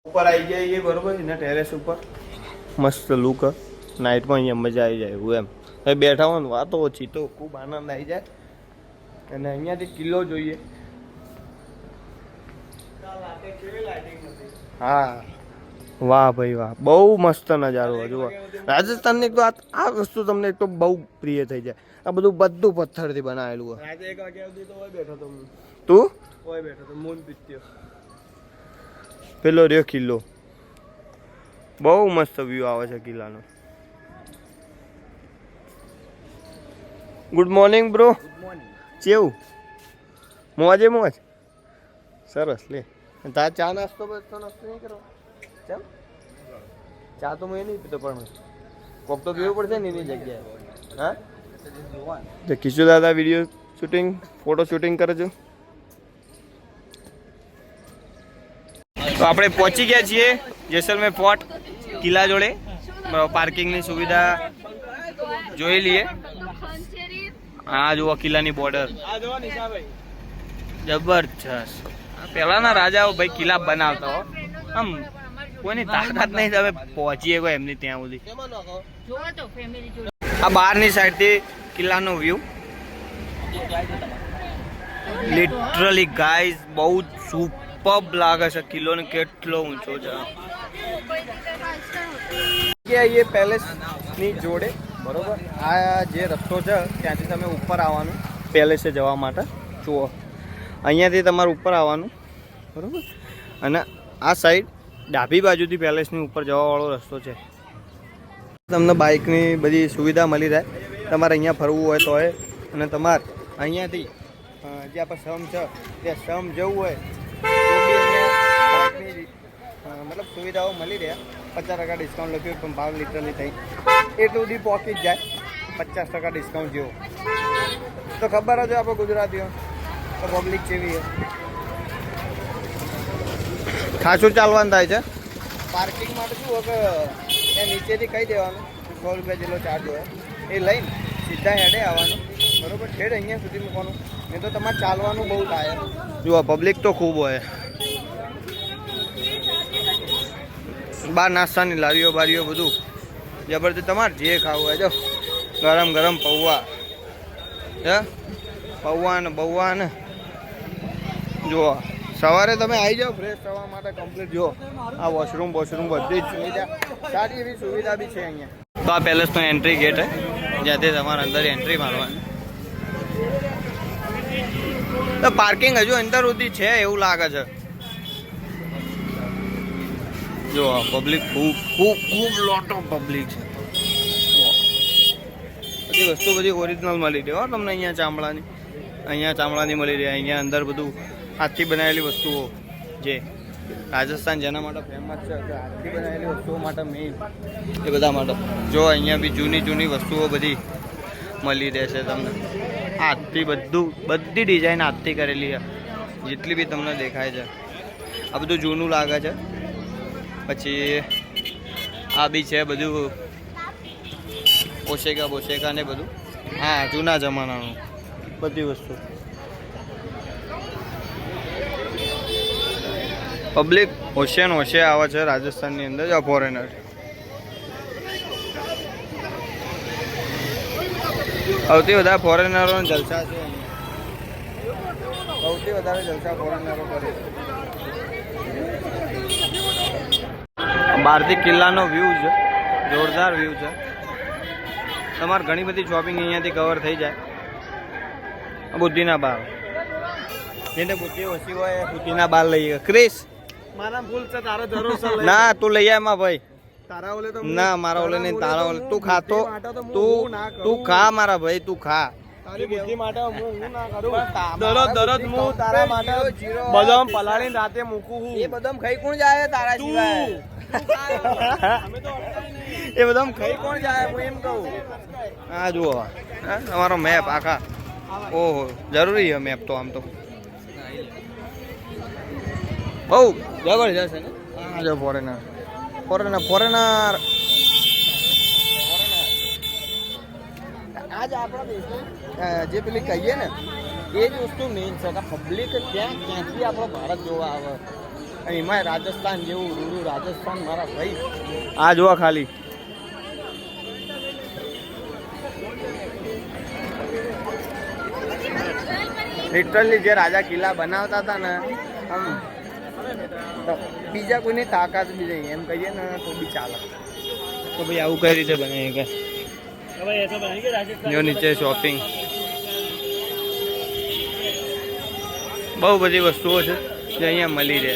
ઉપર આવી જાય બરોબર એના ટેરેસ ઉપર મસ્ત લુક નાઇટમાં અહીંયા મજા આવી જાય એવું એમ હવે બેઠા હોય ને વાતો ઓછી તો ખૂબ આનંદ આવી જાય અને અહીંયાથી કિલ્લો જોઈએ. હા વાહ ભાઈ વાહ, બહુ મસ્ત નજારો જુઓ. રાજસ્થાનની તો આ વસ્તુ તમને એક તો બહુ પ્રિય થઈ જાય. આ બધું પથ્થરથી બનાવેલું હોય. આજે 1 વાગ્યા સુધી તો હોય બેઠો તો તું હોય બેઠો તો મૂન પીત્યો પેલો રહ્યો કિલ્લો. બહુ મસ્ત વ્યૂ આવે છે કિલ્લાનો. Good morning bro. કેવું મોજે મોજ. સરસ લે તાર ચા નાસ્તો નહીં કરો? કેમ ચા તો હું એ નહીં પીતો પણ કોક તો પીવું પડશે ને એની જગ્યાએ. હા તો કિશોર દાદા વિડીયો શૂટિંગ ફોટો શૂટિંગ કરે છે. તો આપણે પહોંચી ગયા છીએ જેસલમેર ફોર્ટ કિલ્લા જોડે. પાર્કિંગની સુવિધા જોઈ લઈએ. હા જુઓ કિલ્લાની બોર્ડર જબરજસ્ત. પહેલાના રાજાઓ ભાઈ કિલ્લા બનાવતા હો, આમ કોઈની તાકાત નહીં તમે પહોંચીએ કોઈ એમની ત્યાં સુધી. આ બહારની સાઈડથી કિલ્લાનો વ્યૂ લિટરલી ગાઈઝ બહુ સુપર્બ લાગે છે. કિલ્લો ને કેટલો ઊંચો છે એ પેલેસની જોડે બરોબર. આ જે રસ્તો છે ત્યાંથી તમે ઉપર આવવાનું પેલેસે જવા માટે. જુઓ અહીંયાથી તમારે ઉપર આવવાનું બરોબર. અને આ સાઈડ ડાબી બાજુથી પેલેસની ઉપર જવાવાળો રસ્તો છે. તમને બાઇકની બધી સુવિધા મળી રહે. તમારે અહીંયા ફરવું હોય તો હોય, અને તમારે અહીંયાથી જે આપણે સમ છે તે સમ જવું હોય તો બી બાઇકની મતલબ સુવિધાઓ મળી રહે. 50% ડિસ્કાઉન્ટ લખ્યું પણ ભાવ લિટરલી થઈ એટલું સુધી પહોંચી જ જાય. 50% ડિસ્કાઉન્ટ જેવો તો ખબર જ આપણે ગુજરાતીઓ તો પબ્લિક જેવી છે. ખાસું ચાલવાનું થાય છે. પાર્કિંગ માટે શું હોય કે ત્યાં નીચેથી કહી દેવાનું 100 રૂપિયા જેટલો ચાર્જ હોય એ લઈને સીધા હેડે આવવાનું બરોબર. ઠેડ અહીંયા સુધી મૂકવાનું. નહીં તો તમારે ચાલવાનું બહુ થાય. જુઓ પબ્લિક તો ખૂબ હોય. બહાર નાસ્તાની લારીઓ બારીઓ બધું જબરદસ્ત. તમારે જે ખાવું હોય જો ગરમ ગરમ પૌવા હે પૌવા ને બૌવા ને જુઓ. સવારે તમે આવી જાઓ ફ્રેશ થવા માટે કમ્પ્લીટ. જુઓ આ વોશરૂમ બધી જ સુવિધા સારી એવી સુવિધા બી છે અહીંયા. તો આ પેલેસનો એન્ટ્રી ગેટ હે જ્યાંથી તમારે અંદર એન્ટ્રી મારવાની. તો પાર્કિંગ હજુ અંદર સુધી છે એવું લાગે છે. જો પબ્લિક ખૂબ લોટ ઓફ પબ્લિક છે. બધી વસ્તુ બધી ઓરિજિનલ મળી રહે તમને. અહીંયા ચામડાની મળી રહે. અહીંયા અંદર બધું હાથથી બનાવેલી વસ્તુઓ જે રાજસ્થાન જેના માટે ફેમસ છે કે હાથથી બનાવેલી વસ્તુઓ માટે મેઇન એ બધા માટે. જો અહીંયા બી જૂની વસ્તુઓ બધી મળી રહેશે તમને. હાથથી બધી ડિઝાઇન હાથથી કરેલી છે જેટલી બી તમને દેખાય છે. આ બધું જૂનું લાગે છે. પછી આ બી છે બધું ઓશેકા ને બધું. હા જૂના જમાનાનું બધી વસ્તુ. પબ્લિક હોશે આવે છે રાજસ્થાનની અંદર જ ફોરેનર. સૌથી વધારે ફોરેનરો જલસા છે અહીંયા. સૌથી વધારે જલસા ફોરેનરો કરે છે. બહારથી કિલ્લાનો વ્યૂ છે જોરદાર વ્યૂ છે. તમારે ઘણી બધી શોપિંગ અહીંયાથી કવર થઈ જાય. બુદ્ધિના બાર જેને બુદ્ધિ ઓછી હોય બુદ્ધિના બાર લઈએ. ક્રિસ મારા ભૂલ છે તારો ભરોસો ના તું લઈ આય માં ભાઈ. તારા ઓલે તો ના મારા ઓલે નહીં તારા ઓલે. તું ખાતો તું ખા મારા ભાઈ. તું ખા. તારી બુદ્ધિ માટે હું ના કરું. દરરોજ હું તારા માટે બદામ પલાળીને રાતે મૂકું હું. એ બદામ ખાઈ કોણ જાય તારા સિવાય? એ બદામ ખાઈ કોણ જાય હું એમ કહું. હા જુઓ તમારો મેપ આખા. ઓહો જરૂરી છે મેપ તો. આમ તો બહુ જબરજસ્ત છે ને. હા જો ફોરેનર આજ આપણા દેશમાં જે પેલી કહીએ ને એ જ વસ્તુ મેઇન છે કે પબ્લિક ક્યાંથી આપણો ભારત જોવા આવે. અને એમાં રાજસ્થાન જેવું રૂરું રાજસ્થાન મારા ભાઈ. આ જુઓ ખાલી લિટરલી જે રાજા કિલ્લા બનાવતા હતા ને આમ બીજા કોઈની તાકાત બી નહીં એમ કહીએ ને તો બી ચાલે. તો ભાઈ આવું કઈ રીતે બને કે જો નીચે શોપિંગ બહુ બધી વસ્તુઓ છે જે અહીંયા મળી રહે.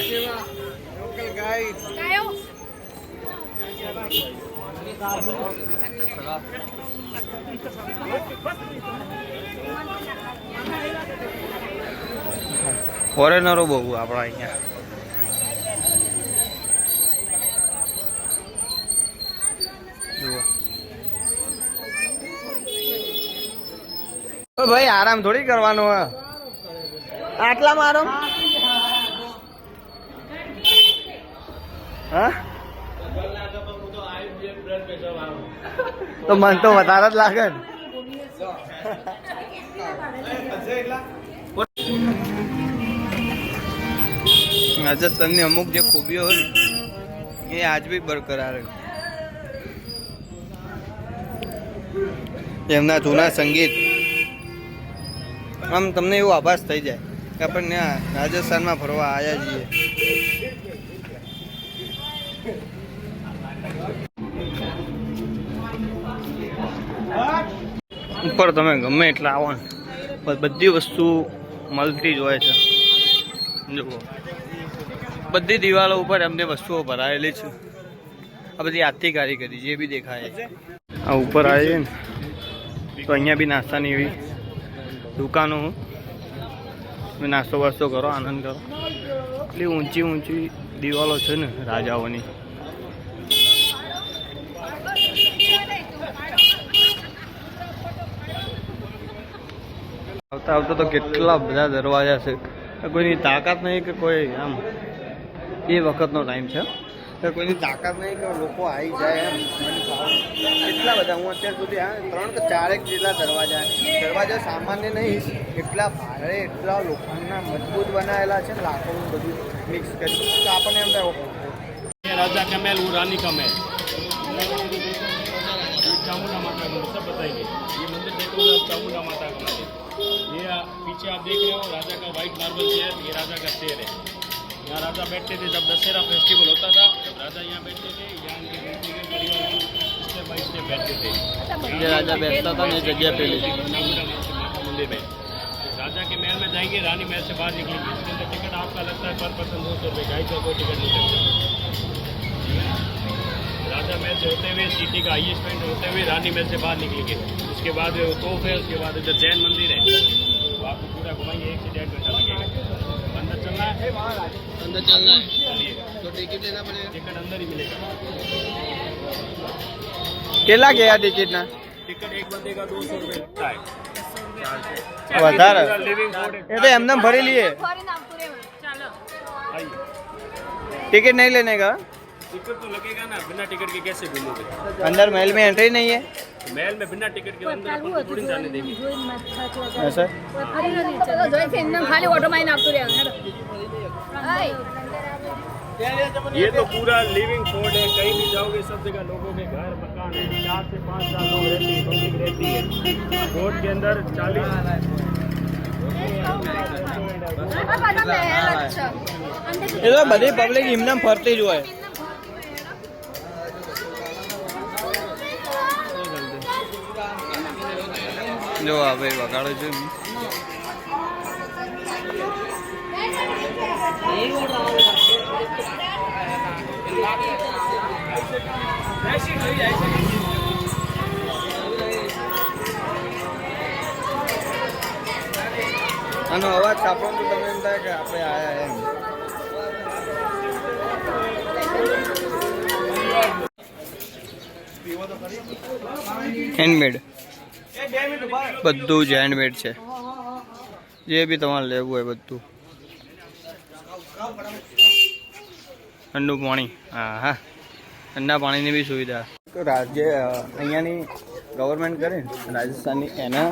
ફોરેનરો બહુ આપણા અહીંયા. જુઓ ભાઈ આરામ થોડી કરવાનો હા આટલા મારો હા તો મન તો વધારે જ લાગે ને. રાજસ્થાનની અમુક જે ખૂબીઓ હોય ને એ આજ બી બરકરાર એમના જૂના સંગીત આમ તમને એવો આભાસ થઈ જાય કે આપણને રાજસ્થાનમાં ફરવા આવ્યા છીએ. ઉપર તમે ગમે એટલે આવો ને બધી વસ્તુ મળતી જ હોય છે. જુઓ બધી દિવાલો ઉપર એમને વસ્તુઓ ભરાયેલી છે. આ બધી હાથથી કારીગરી જે બી દેખાય આ ઉપર આવે છે ને તો અહીંયા બી નાસ્તાની એવી દુકાનો નાસ્તો વાસ્તો કરો આનંદ કરો. એટલી ઊંચી ઊંચી દિવાલો છે ને રાજાઓની. આવતા આવતા તો કેટલા બધા દરવાજા છે કોઈની તાકાત નહીં કે કોઈ આમ એ વખતનો ટાઈમ છે તો કોઈની તાકાત નહીં કે લોકો આવી જાય એમ એટલા બધા. હું અત્યાર સુધી 3 કે 4 જેટલા દરવાજા સામાન્ય નહીં એટલા ભારે એટલા લોખંડના મજબૂત બનાવેલા છે ને લાકડું બધું મિક્સ કરી તો આપણને એમ થાય राजा का महल वो रानी का महल चामुंडा माता का सब बताइए. ये मंदिर देखो चामुंडा माता का मंदिर. ये पीछे आप देख रहे हो राजा का व्हाइट मार्बल चेयर. ये राजा का शेर है. यहाँ राजा बैठते थे जब दशहरा फेस्टिवल होता था जब राजा यहाँ बैठते थे यहाँ उनके व्यक्तिगत परिवार स्टेप बाई स्टेप बैठते थे. राजा बैठता था ना जगह पे चामुंडा माता मंदिर में राजा के महल में जाएंगे रानी महल से बाहर निकलेंगे. इसके अंदर टिकट आपका लगता है पर पर्सन 200 रुपये. 250 कोई टिकट नहीं लगता. राजा महल से होते हुए सिटी का हाईएस्ट पॉइंट होते हुए रानी महल से बाहर निकलेंगे. उसके बाद तोफ है. उसके बाद इधर जैन मंदिर है तो आपको पूरा घुमाएंगे 1 से 1.5 घंटा लगेगा. अंदर चलना है अंदर चलना है तो टिकट लेना पड़ेगा. टिकट अंदर ही मिलेगा. કેટલા ગયા ટિકિટના? टिकट एक बंदे का 200 रुपये लगता है. વધારે लिविंग बोर्ड એ તો એમને ભરી લઈએ. टिकट नहीं लेने का टिकट तो लगेगा ना. बिना टिकट के कैसे घूमोगे? अंदर महल में एंट्री नहीं है महल में बिना टिकट के अंदर अपन को थोड़ी जाने देंगे. ऐसा. खाली ऑटो माइन आपको ये तो पूरा लिविंग फोर्ट है. कहीं भी जाओगे सब जगह लोगों के घर मकान है. 4 से 5 साल लोग रहते हैं पब्लिक रहती है. फोर्ट के अंदर 40 એ તો બધી પબ્લિક એમને ફરતી જ હોય. જો આ ભાઈ વગાડે છે આનો અવાજ સાંભળો તો તમને એમ થાય કે આપણે આયા એમ. હેન્ડમેડ બધું જ હેન્ડમેડ છે. જે બી તમારે લેવું હોય બધું. ઠંડુ પાણી હા હા ઠંડા પાણીની બી સુવિધા. રાજ્ય અહીંયાની ગવર્મેન્ટ કરે ને રાજસ્થાનની એના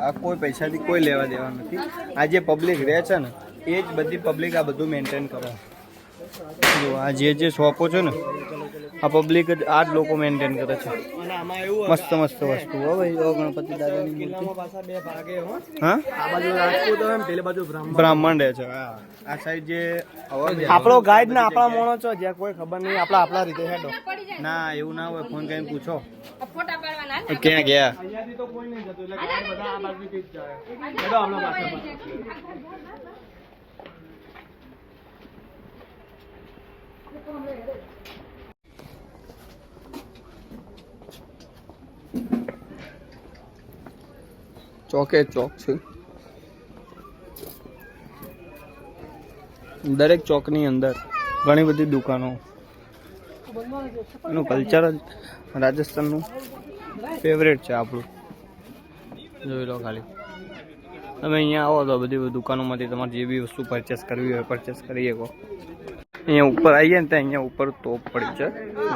આ કોઈ પૈસાથી કોઈ લેવા દેવા નથી. આ જે પબ્લિક રહે છે ને એ જ બધી પબ્લિક આ બધું મેન્ટેન કરે. જો આ જે શોપો છે ને આ પબ્લિક જ આ જ લોકો મેન્ટેન કરે છે. મસ્ત મસ્ત વસ્તુ હો ભાઈ. ગણપતિ દાદાની મૂર્તિ. હા બ્રાહ્મણ રહે છે. હા આ સાઈડ જે આપણો ગાઈડ ને આપણા મોણો છો જ્યાં કોઈ ખબર નહીં આપણા રીતે હેડો. ના એવું ના હોય. ફોન કરીને પૂછો ફોટા પાડવાના ને. ક્યાં ગયા. અહીંયાથી તો કોઈ નહીં જતું એટલે ગાઈડ બધા આ બાજુથી જ જાય. હેડો આપણા પાસે. ચોકે ચોક છે. દરેક ચોકની અંદર ઘણી બધી દુકાનો. એનું કલ્ચર જ રાજસ્થાનનું ફેવરેટ છે આપણું. જોઈ લો ખાલી તમે અહીંયા આવો તો બધી દુકાનોમાંથી તમારે જે બી વસ્તુ પરચેસ કરવી હોય પરચેસ કરી શકો. અહીંયા ઉપર આવીએ ને ત્યાં અહીંયા ઉપર તોપ પડી છે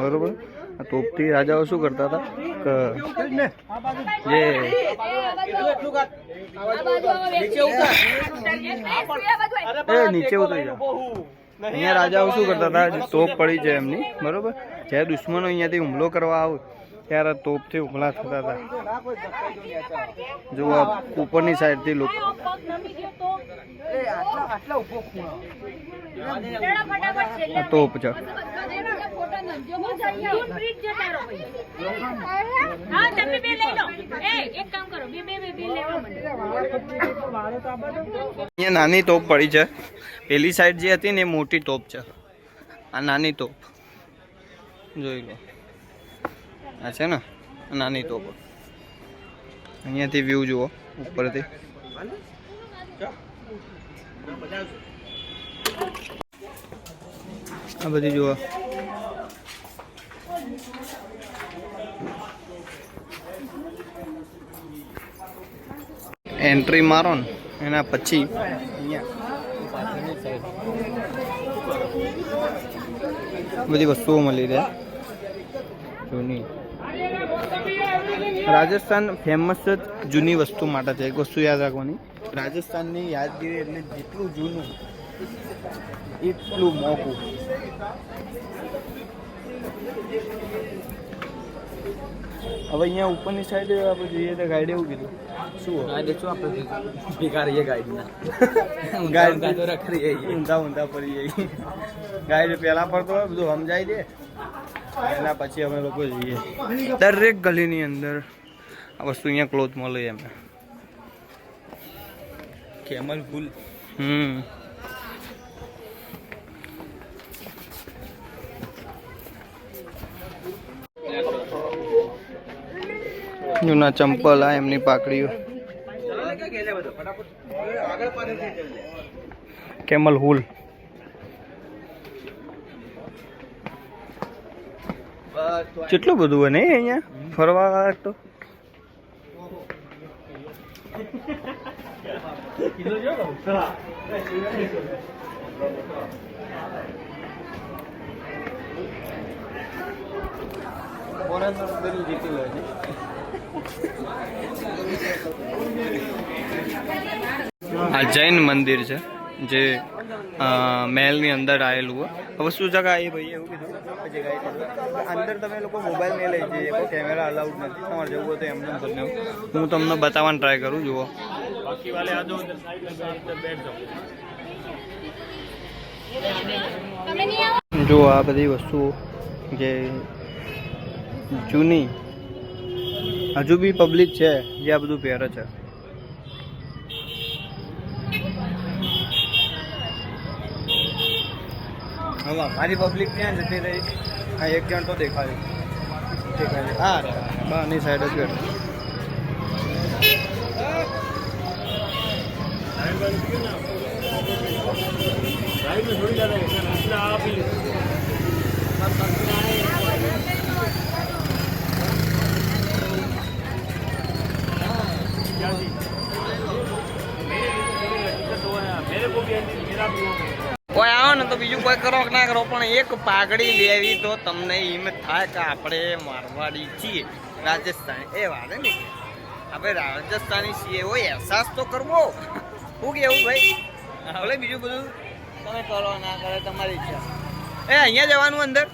બરોબર. આ તોપથી રાજાઓ શું કરતા હતા કે જે નીચે ઉતરી જાવ. અહીંયા રાજાઓ શું કરતા હતા જે તોપ પડી છે એમની બરોબર. જ્યારે દુશ્મનો અહીંયાથી હુમલો કરવા આવે ત્યારે તોપથી હુમલા થતા હતા. જો ઉપરની સાઈડથી લોકો તોપ છે. અહીંયા નાની તોપ પડી છે. પેલી સાઈડ જે હતી ને એ મોટી તોપ છે. આ નાની તોપ જોઈ લો. આ છે ને નાની તોપ. અહીંયાથી વ્યૂ જુઓ ઉપરથી. આ બધી જુઓ. એન્ટ્રી મારો ને એના પછી બધી વસ્તુઓ મળી રહે જૂની. રાજસ્થાન ફેમસ જ જૂની વસ્તુ માટે છે. એક વસ્તુ યાદ રાખવાની, રાજસ્થાનની યાદગીરી એટલે જેટલું જૂનું એટલું મોંઘું. હવે અહીંયા ઉપરની સાઈડ આપણે જોઈએ તો ગાઈડ એવું કીધું શું ઊંધા પડી જાય. ગાઈડ પહેલા પડતો હોય બધું સમજાઈ દે એના પછી અમે લોકો જઈએ. દરેક ગલીની અંદર આ વસ્તુ અહીંયા ક્લોથ મળે એમને. કેમલ ફૂલ. જૂના ચંપલ. આ એમની પાકડીઓ. કેમલ હુલ. કેટલું બધું હોય ને અહીંયા ફરવા તો. આ જૈન મંદિર છે જે મહેલની અંદર આવેલું હોય. હવે શું જગા એ ભાઈ એવું કીધું અંદર તમે લોકો મોબાઈલ નહીં લઈ જઈએ. કોઈ કેમેરા અલાઉડ નથી. તમારે જવું હોય તો એમને તમને હું તમને બતાવવાનું ટ્રાય કરું. જુઓ જો આ બધી વસ્તુઓ જે જૂની હજુ બી પબ્લિક છે જે આ બધું પહેરે છે. હવે મારી પબ્લિક ક્યાં જતી રહી? હા એક જણ તો દેખાય. હા બહારની સાઈડ જ બેઠો. કોઈ આવો ને તો બીજું કોઈ કરો કે ના કરો પણ એક પાઘડી લેવી તો તમને એમ થાય કે આપણે મારવાડી છીએ, રાજસ્થાન. એ વાત ને આપણે રાજસ્થાની છીએ એવો અહેસાસ તો કરવો. શું કેવું ભાઈ? ભલે બીજું બધું તમે કરો ના કરો તમારી ઈચ્છા. અહીંયા જવાનું અંદર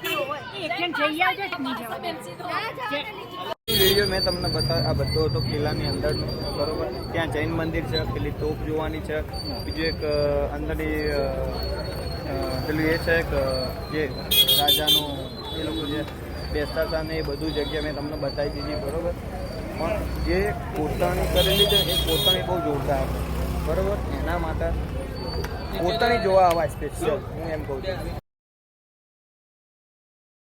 વિડીયો મેં તમને બતાવ્યો. આ બધો હતો કિલ્લાની અંદરનો, બરોબર. ત્યાં જૈન મંદિર છે, પેલી તોપ જોવાની છે, બીજું એક અંદરની પેલું એ છે કે જે રાજાનું એ લોકો જે બેસતા હતા ને એ બધું જગ્યા મેં તમને બતાવી દીધી, બરોબર. પણ જે કોતરણી કરેલી છે એ કોતરણી બહુ જોરદાર છે, બરોબર. એના માટે કોતરણી જોવા આવા સ્પેશિયલ હું એમ કહું છું.